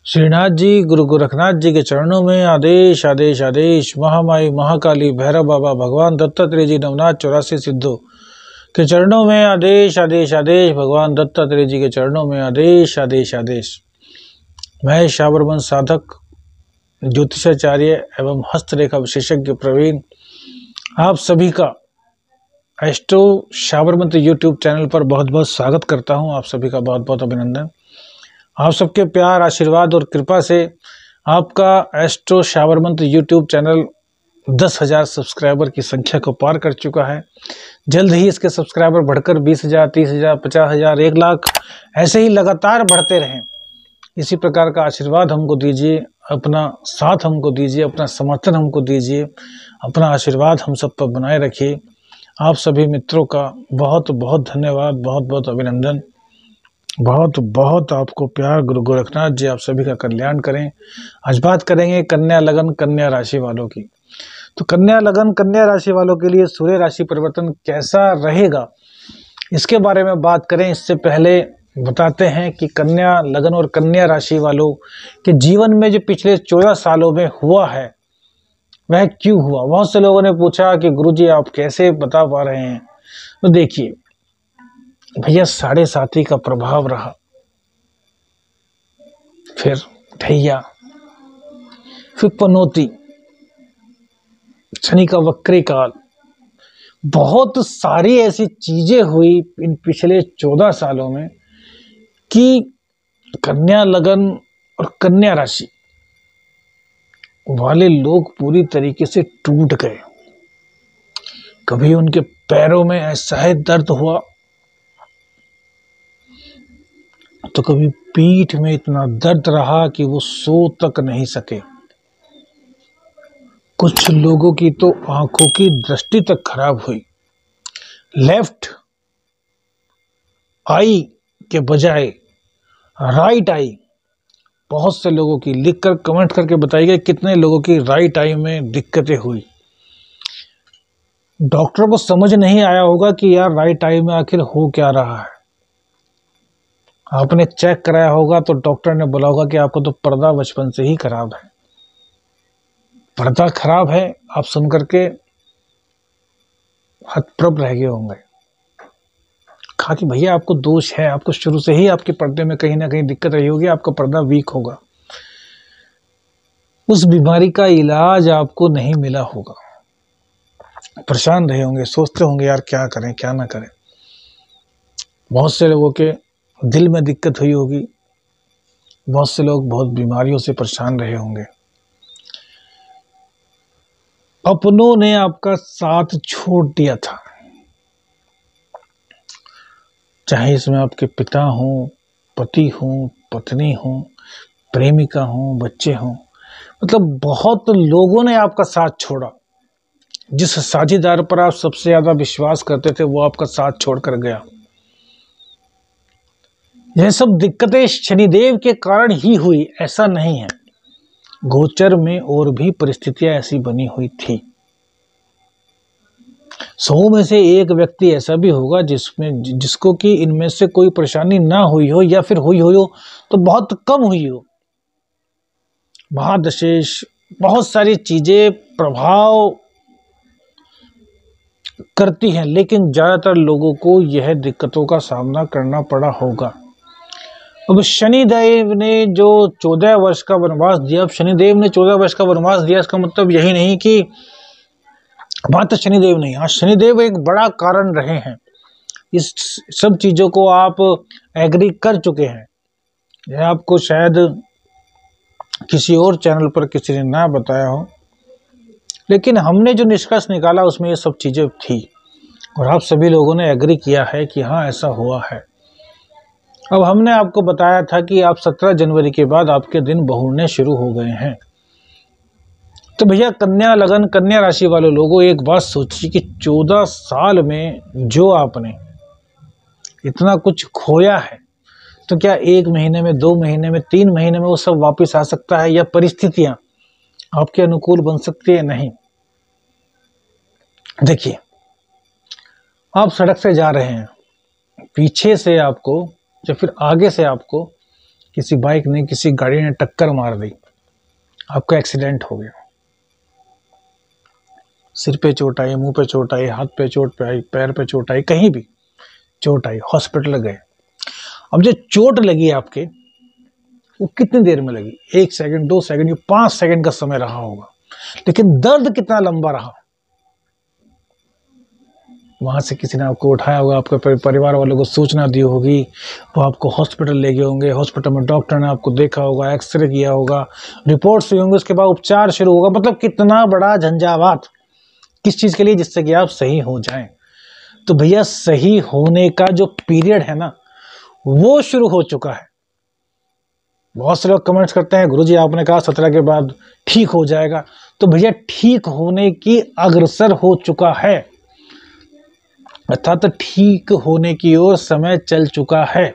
श्रीनाथ जी गुरु गोरखनाथ जी के चरणों में आदेश आदेश आदेश। महामाई महाकाली भैरव बाबा भगवान दत्तात्रेय जी नवनाथ 84 सिद्धों के चरणों में आदेश आदेश आदेश। भगवान दत्तात्रेय जी के चरणों में आदेश आदेश आदेश। मैं शाबरमन साधक ज्योतिषाचार्य एवं हस्तरेखा विशेषज्ञ प्रवीण आप सभी का एस्ट्रो शाबरमंत यूट्यूब चैनल पर बहुत बहुत स्वागत करता हूं। आप सभी का बहुत बहुत अभिनंदन। आप सबके प्यार आशीर्वाद और कृपा से आपका एस्ट्रो शाबरमंत यूट्यूब चैनल 10,000 सब्सक्राइबर की संख्या को पार कर चुका है। जल्द ही इसके सब्सक्राइबर बढ़कर 20,000, 30,000, 50,000, 1 लाख ऐसे ही लगातार बढ़ते रहें। इसी प्रकार का आशीर्वाद हमको दीजिए, अपना साथ हमको दीजिए, अपना समर्थन हमको दीजिए, अपना आशीर्वाद हम सब पर बनाए रखिए। आप सभी मित्रों का बहुत बहुत धन्यवाद, बहुत बहुत अभिनंदन, बहुत बहुत आपको प्यार। गुरु गोरखनाथ जी आप सभी का कल्याण करें। आज बात करेंगे कन्या लगन कन्या राशि वालों की। तो कन्या लगन कन्या राशि वालों के लिए सूर्य राशि परिवर्तन कैसा रहेगा इसके बारे में बात करें। इससे पहले बताते हैं कि कन्या लगन और कन्या राशि वालों के जीवन में जो पिछले 14 सालों में हुआ है वह क्यों हुआ। बहुत से लोगों ने पूछा कि गुरुजी आप कैसे बता पा रहे हैं। तो देखिए भैया, 7.5 का प्रभाव रहा, फिर ढैया, फिर पनौती, शनि का वक्री काल, बहुत सारी ऐसी चीजें हुई इन पिछले 14 सालों में कि कन्या लगन और कन्या राशि वाले लोग पूरी तरीके से टूट गए। कभी उनके पैरों में असह्य दर्द हुआ, तो कभी पीठ में इतना दर्द रहा कि वो सो तक नहीं सके। कुछ लोगों की तो आंखों की दृष्टि तक खराब हुई। लेफ्ट आई के बजाय राइट आई, बहुत से लोगों की, लिखकर कमेंट करके बताइएगा कितने लोगों की राइट आई में दिक्कतें हुई। डॉक्टर को समझ नहीं आया होगा कि यार राइट आई में आखिर हो क्या रहा है। आपने चेक कराया होगा तो डॉक्टर ने बोला होगा कि आपको तो पर्दा बचपन से ही खराब है। पर्दा खराब है आप सुन करके हतप्रभ रह गए होंगे। कहा कि भैया आपको दोष है, आपको शुरू से ही आपके पर्दे में कहीं ना कहीं दिक्कत रही होगी, आपका पर्दा वीक होगा। उस बीमारी का इलाज आपको नहीं मिला होगा। परेशान रहे होंगे, सोचते होंगे यार क्या करें क्या ना करें। बहुत से लोगों के दिल में दिक्कत हुई होगी, बहुत से लोग बहुत बीमारियों से परेशान रहे होंगे। अपनों ने आपका साथ छोड़ दिया था, चाहे इसमें आपके पिता हों, पति हों, पत्नी हों, प्रेमिका हों, बच्चे हों, मतलब बहुत लोगों ने आपका साथ छोड़ा। जिस साझेदार पर आप सबसे ज्यादा विश्वास करते थे वो आपका साथ छोड़कर गया। यह सब दिक्कतें शनिदेव के कारण ही हुई, ऐसा नहीं है। गोचर में और भी परिस्थितियां ऐसी बनी हुई थी। 100 में से एक व्यक्ति ऐसा भी होगा जिसको कि इनमें से कोई परेशानी ना हुई हो, या फिर हुई हो तो बहुत कम हुई हो। महादशेष बहुत सारी चीजें प्रभाव करती हैं, लेकिन ज्यादातर लोगों को यह दिक्कतों का सामना करना पड़ा होगा। अब शनिदेव ने जो 14 वर्ष का वनवास दिया, अब शनिदेव ने 14 वर्ष का वनवास दिया इसका मतलब यही नहीं कि मात्र शनिदेव नहीं, हाँ शनिदेव एक बड़ा कारण रहे हैं। इस सब चीजों को आप एग्री कर चुके हैं। यह आपको शायद किसी और चैनल पर किसी ने ना बताया हो, लेकिन हमने जो निष्कर्ष निकाला उसमें ये सब चीजें थी और आप सभी लोगों ने एग्री किया है कि हाँ ऐसा हुआ है। अब हमने आपको बताया था कि आप 17 जनवरी के बाद आपके दिन बहुरने शुरू हो गए हैं। तो भैया कन्या लगन कन्या राशि वाले लोगों एक बात सोचिए कि 14 साल में जो आपने इतना कुछ खोया है, तो क्या 1 महीने में, 2 महीने में, 3 महीने में वो सब वापस आ सकता है, या परिस्थितियां आपके अनुकूल बन सकती है? नहीं। देखिए आप सड़क से जा रहे हैं, पीछे से आपको या फिर आगे से आपको किसी बाइक ने, किसी गाड़ी ने टक्कर मार दी, आपका एक्सीडेंट हो गया, सिर पे चोट आई, मुंह पे चोट आई, हाथ पे चोट आई, पैर पे चोट आई, कहीं भी चोट आई, हॉस्पिटल गए। अब जो चोट लगी आपके, वो कितनी देर में लगी? 1 सेकंड, 2 सेकंड, 5 सेकंड का समय रहा होगा, लेकिन दर्द कितना लंबा रहा। वहां से किसी ने आपको उठाया होगा, आपके परिवार वालों को सूचना दी होगी, वो आपको हॉस्पिटल ले गए होंगे, हॉस्पिटल में डॉक्टर ने आपको देखा होगा, एक्सरे किया होगा, रिपोर्ट्स हुई होंगी, उसके बाद उपचार शुरू होगा। मतलब कितना बड़ा झंझावात, किस चीज़ के लिए? जिससे कि आप सही हो जाएं। तो भैया सही होने का जो पीरियड है ना, वो शुरू हो चुका है। बहुत से लोग कमेंट्स करते हैं, गुरुजी आपने कहा 17 के बाद ठीक हो जाएगा। तो भैया ठीक होने की अग्रसर हो चुका है, अर्थात ठीक होने की ओर समय चल चुका है।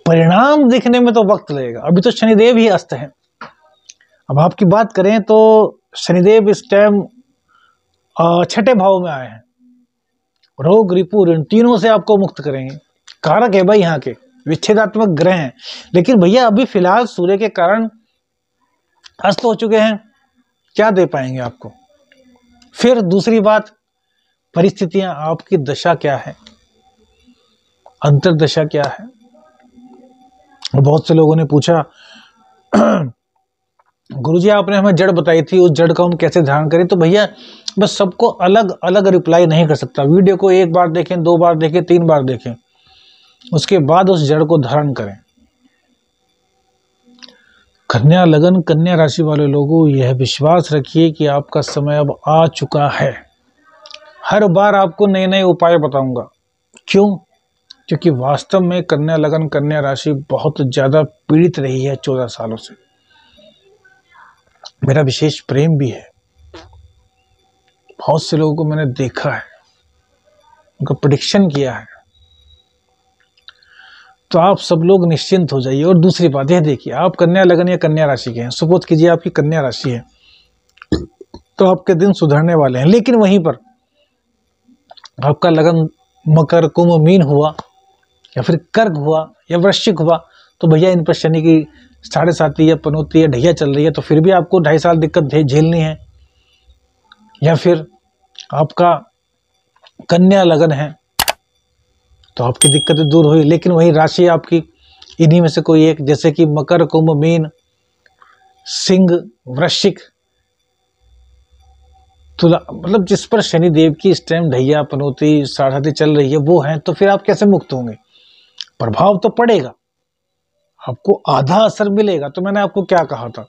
परिणाम दिखने में तो वक्त लगेगा। अभी तो शनिदेव ही अस्त है। अब आपकी बात करें तो शनिदेव इस टाइम 6ठे भाव में आए हैं। रोग, रिपु, ऋण तीनों से आपको मुक्त करेंगे। कारक है भाई, यहाँ के विच्छेदात्मक ग्रह हैं। लेकिन भैया अभी फिलहाल सूर्य के कारण अस्त हो चुके हैं, क्या दे पाएंगे आपको? फिर दूसरी बात, परिस्थितियां, आपकी दशा क्या है, अंतर्दशा क्या है। बहुत से लोगों ने पूछा गुरुजी आपने हमें जड़ बताई थी, उस जड़ को हम कैसे ध्यान करें? तो भैया बस सबको अलग अलग रिप्लाई नहीं कर सकता। वीडियो को 1 बार देखें, 2 बार देखें, 3 बार देखें, उसके बाद उस जड़ को धारण करें। कन्या लगन, कन्या राशि वाले लोगों, यह विश्वास रखिए कि आपका समय अब आ चुका है। हर बार आपको नए नए उपाय बताऊंगा। क्यों? क्योंकि वास्तव में कन्या लगन, कन्या राशि बहुत ज्यादा पीड़ित रही है 14 सालों से। मेरा विशेष प्रेम भी है, बहुत से लोगों को मैंने देखा है, उनका प्रेडिक्शन किया है। तो आप सब लोग निश्चिंत हो जाइए। और दूसरी बात यह देखिए, आप कन्या लगन या कन्या राशि के हैं, सपोज कीजिए आपकी कन्या राशि है, तो आपके दिन सुधरने वाले हैं। लेकिन वहीं पर आपका लगन मकर, कुंभ, मीन हुआ, या फिर कर्क हुआ, या वृश्चिक हुआ, तो भैया इन पर शनि की 7.5 या पनौती या ढैया चल रही है, तो फिर भी आपको 2.5 साल दिक्कत झेलनी है। या फिर आपका कन्या लगन है तो आपकी दिक्कतें दूर हुई, लेकिन वही राशि आपकी इन्हीं में से कोई एक, जैसे कि मकर, कुंभ, मीन, सिंह, वृश्चिक, तुला, मतलब जिस पर शनि देव की इस टाइम ढैया, पनौती, 7.5 चल रही है, वो है, तो फिर आप कैसे मुक्त होंगे? प्रभाव तो पड़ेगा, आपको आधा असर मिलेगा। तो मैंने आपको क्या कहा था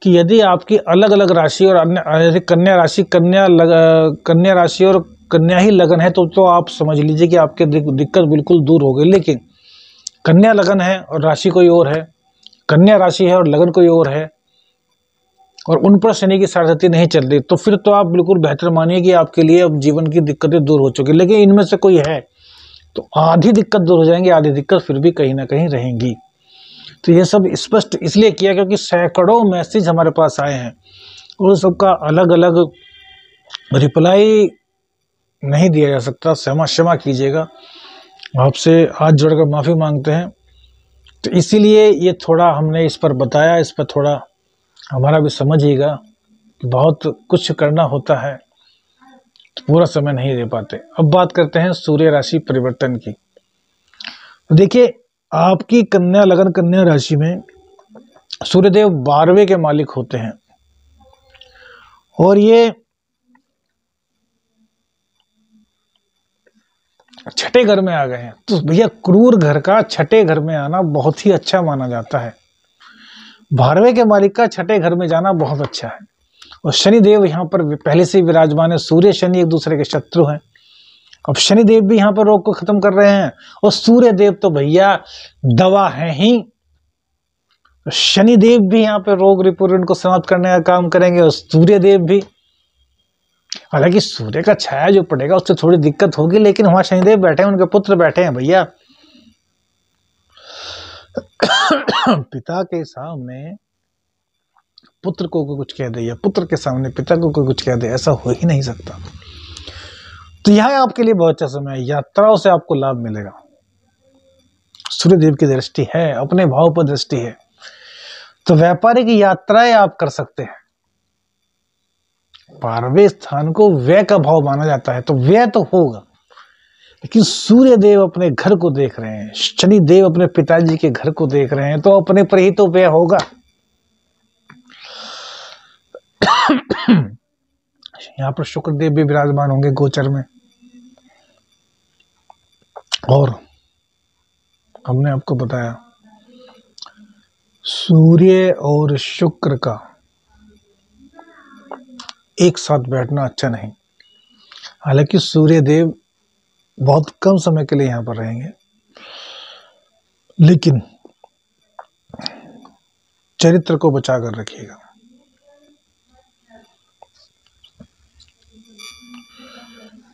कि यदि आपकी अलग अलग राशि और अन्य कन्या राशि, कन्या राशि और कन्या ही लगन है, तो आप समझ लीजिए कि आपके दिक्कत बिल्कुल दूर हो गई। लेकिन कन्या लगन है और राशि कोई और है, कन्या राशि है और लगन कोई और है, और उन पर शनि की 7.5 नहीं चल रही, तो फिर तो आप बिल्कुल बेहतर मानिए कि आपके लिए अब जीवन की दिक्कतें दूर हो चुकी। लेकिन इनमें से कोई है तो आधी दिक्कत दूर हो जाएंगी, आधी दिक्कत फिर भी कहीं ना कहीं रहेंगी। तो ये सब स्पष्ट इसलिए किया क्योंकि सैकड़ों मैसेज हमारे पास आए हैं और सबका अलग अलग रिप्लाई नहीं दिया जा सकता। क्षमा कीजिएगा, आपसे हाथ जोड़कर माफ़ी मांगते हैं। तो इसीलिए ये थोड़ा हमने इस पर बताया, इस पर थोड़ा हमारा भी समझिएगा कि बहुत कुछ करना होता है तो पूरा समय नहीं दे पाते। अब बात करते हैं सूर्य राशि परिवर्तन की। तो देखिए, आपकी कन्या लगन, कन्या राशि में सूर्यदेव 12वें के मालिक होते हैं और ये 6ठे घर में आ गए हैं। तो भैया क्रूर घर का 6ठे घर में आना बहुत ही अच्छा माना जाता है। 12वें के मालिक का 6ठे घर में जाना बहुत अच्छा है। और शनिदेव यहाँ पर पहले से ही विराजमान है। सूर्य शनि एक दूसरे के शत्रु हैं। अब शनिदेव भी यहाँ पर रोग को खत्म कर रहे हैं और सूर्य देव तो भैया दवा है ही। शनिदेव भी यहाँ पे रोग रिपुरण को समाप्त करने का काम करेंगे और सूर्य देव भी। हालांकि सूर्य का छाया जो पड़ेगा उससे थोड़ी दिक्कत होगी, लेकिन वहां शनिदेव बैठे हैं, उनके पुत्र बैठे हैं भैया। पिता के सामने पुत्र को कोई कुछ कह दे या पुत्र के सामने पिता को कोई कुछ कह दे, ऐसा हो ही नहीं सकता। तो यह आपके लिए बहुत अच्छा समय है। यात्राओं से आपको लाभ मिलेगा, सूर्यदेव की दृष्टि है, अपने भाव पर दृष्टि है, तो व्यापारिक यात्राएं आप कर सकते हैं। 12वें स्थान को व्यय का भाव माना जाता है, तो व्यय तो होगा, लेकिन सूर्य देव अपने घर को देख रहे हैं, शनि देव अपने पिताजी के घर को देख रहे हैं, तो अपने पर ही तो व्यय होगा। यहाँ पर शुक्र देव भी विराजमान होंगे गोचर में। और हमने आपको बताया सूर्य और शुक्र का एक साथ बैठना अच्छा नहीं। हालांकि सूर्य देव बहुत कम समय के लिए यहां पर रहेंगे, लेकिन चरित्र को बचा कर रखिएगा।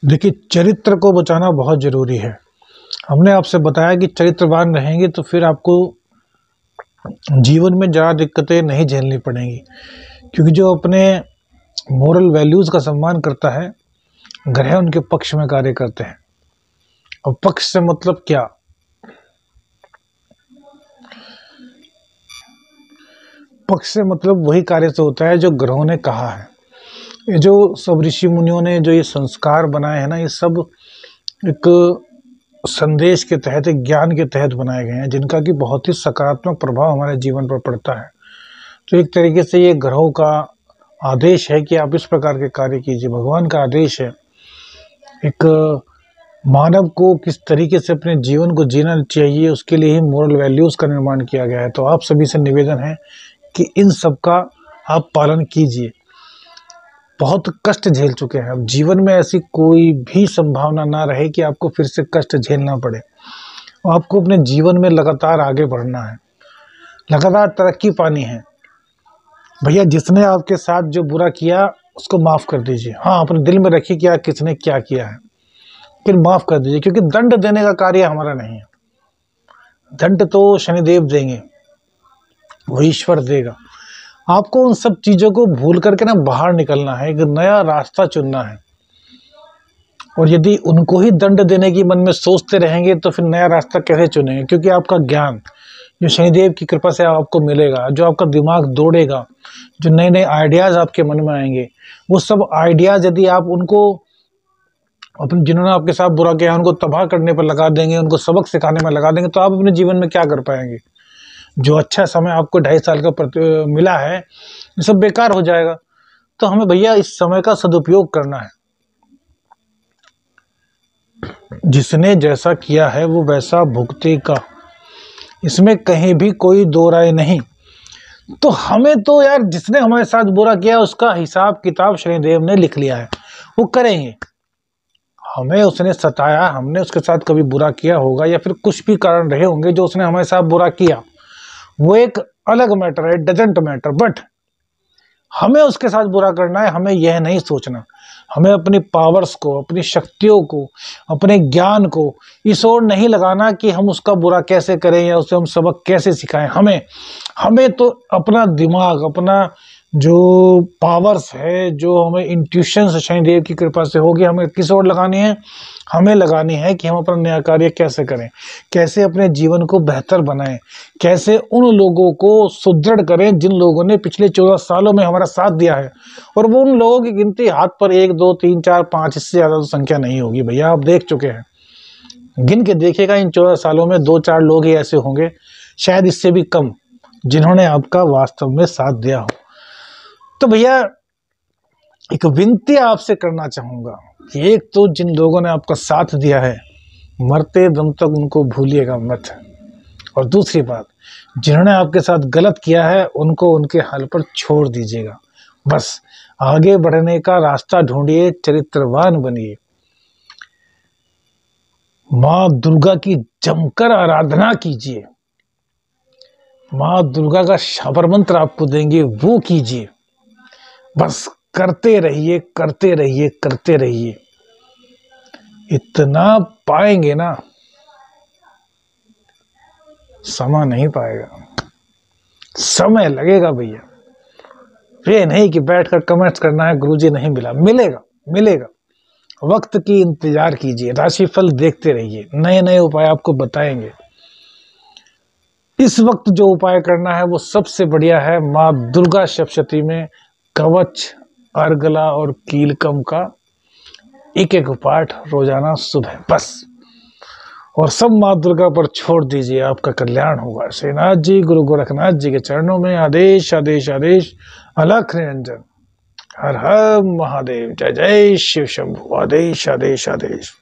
देखिए, चरित्र को बचाना बहुत जरूरी है। हमने आपसे बताया कि चरित्रवान रहेंगे तो फिर आपको जीवन में ज़्यादा दिक्कतें नहीं झेलनी पड़ेंगी, क्योंकि जो अपने मोरल वैल्यूज़ का सम्मान करता है, ग्रह उनके पक्ष में कार्य करते हैं। और पक्ष से मतलब क्या? पक्ष से मतलब वही कार्य से होता है जो ग्रहों ने कहा है। ये जो सब ऋषि मुनियों ने जो ये संस्कार बनाए हैं ना, ये सब एक संदेश के तहत, एक ज्ञान के तहत बनाए गए हैं, जिनका कि बहुत ही सकारात्मक प्रभाव हमारे जीवन पर पड़ता है। तो एक तरीके से ये ग्रहों का आदेश है कि आप इस प्रकार के कार्य कीजिए। भगवान का आदेश है एक मानव को किस तरीके से अपने जीवन को जीना चाहिए, उसके लिए ही मोरल वैल्यूज़ का निर्माण किया गया है। तो आप सभी से निवेदन है कि इन सब का आप पालन कीजिए। बहुत कष्ट झेल चुके हैं, अब जीवन में ऐसी कोई भी संभावना ना रहे कि आपको फिर से कष्ट झेलना पड़े। आपको अपने जीवन में लगातार आगे बढ़ना है, लगातार तरक्की पानी है। भैया, जिसने आपके साथ जो बुरा किया उसको माफ़ कर दीजिए। हाँ, अपने दिल में रखिए कि किसने क्या किया है, फिर माफ़ कर दीजिए, क्योंकि दंड देने का कार्य हमारा नहीं है। दंड तो शनिदेव देंगे, वो ईश्वर देगा। आपको उन सब चीज़ों को भूल करके ना बाहर निकलना है, एक नया रास्ता चुनना है। और यदि उनको ही दंड देने की मन में सोचते रहेंगे तो फिर नया रास्ता कैसे चुनेंगे? क्योंकि आपका ज्ञान जो शनिदेव की कृपा से आपको मिलेगा, जो आपका दिमाग दौड़ेगा, जो नए नए आइडियाज़ आपके मन में आएंगे, वो सब आइडियाज़ यदि आप उनको अपने जिन्होंने आपके साथ बुरा किया उनको तबाह करने पर लगा देंगे, उनको सबक सिखाने में लगा देंगे, तो आप अपने जीवन में क्या कर पाएंगे? जो अच्छा समय आपको 2.5 साल का मिला है, ये सब बेकार हो जाएगा। तो हमें भैया इस समय का सदुपयोग करना है। जिसने जैसा किया है वो वैसा भुगतेगा, इसमें कहीं भी कोई दो राय नहीं। तो हमें तो यार, जिसने हमारे साथ बुरा किया उसका हिसाब किताब शनिदेव ने लिख लिया है, वो करेंगे। हमें उसने सताया, हमने उसके साथ कभी बुरा किया होगा, या फिर कुछ भी कारण रहे होंगे जो उसने हमारे साथ बुरा किया, वो एक अलग मैटर है, डजंट मैटर। बट हमें उसके साथ बुरा करना है, हमें यह नहीं सोचना। हमें अपनी पावर्स को, अपनी शक्तियों को, अपने ज्ञान को इस ओर नहीं लगाना कि हम उसका बुरा कैसे करें या उसे हम सबक कैसे सिखाएं। हमें तो अपना दिमाग, अपना जो पावर्स है, जो हमें इंट्यूशन शनिदेव की कृपा से होगी, हमें किस ओर लगानी है? हमें लगानी है कि हम अपना नया कार्य कैसे करें, कैसे अपने जीवन को बेहतर बनाएं, कैसे उन लोगों को सुदृढ़ करें जिन लोगों ने पिछले 14 सालों में हमारा साथ दिया है। और वो उन लोगों की गिनती हाथ पर 1 2 3 4 5, इससे ज़्यादा तो संख्या नहीं होगी भैया, आप देख चुके हैं। गिन के देखिएगा, इन 14 सालों में 2-4 लोग ही ऐसे होंगे, शायद इससे भी कम, जिन्होंने आपका वास्तव में साथ दिया हो। तो भैया, एक विनती आपसे करना चाहूँगा कि एक तो जिन लोगों ने आपका साथ दिया है, मरते दम तक उनको भूलिएगा मत। और दूसरी बात, जिन्होंने आपके साथ गलत किया है उनको उनके हाल पर छोड़ दीजिएगा। बस आगे बढ़ने का रास्ता ढूंढिए, चरित्रवान बनिए। माँ दुर्गा की जमकर आराधना कीजिए। माँ दुर्गा का शाबर मंत्र आपको देंगे, वो कीजिए। बस करते रहिए, करते रहिए, करते रहिए। इतना पाएंगे ना, समय नहीं पाएगा, समय लगेगा भैया। ये नहीं कि बैठकर कमेंट्स करना है गुरुजी नहीं मिला, मिलेगा, मिलेगा। वक्त की इंतजार कीजिए, राशिफल देखते रहिए, नए नए उपाय आपको बताएंगे। इस वक्त जो उपाय करना है वो सबसे बढ़िया है, माँ दुर्गा सप्तशती में कवच, अर्गला और कीलकम का एक एक पाठ रोजाना सुबह, बस। और सब माँ दुर्गा पर छोड़ दीजिए, आपका कल्याण होगा। श्रीनाथ जी गुरु गोरखनाथ जी के चरणों में आदेश आदेश आदेश। अलख निरंजन। हर हर महादेव। जय जय शिव शंभु। आदेश आदेश आदेश।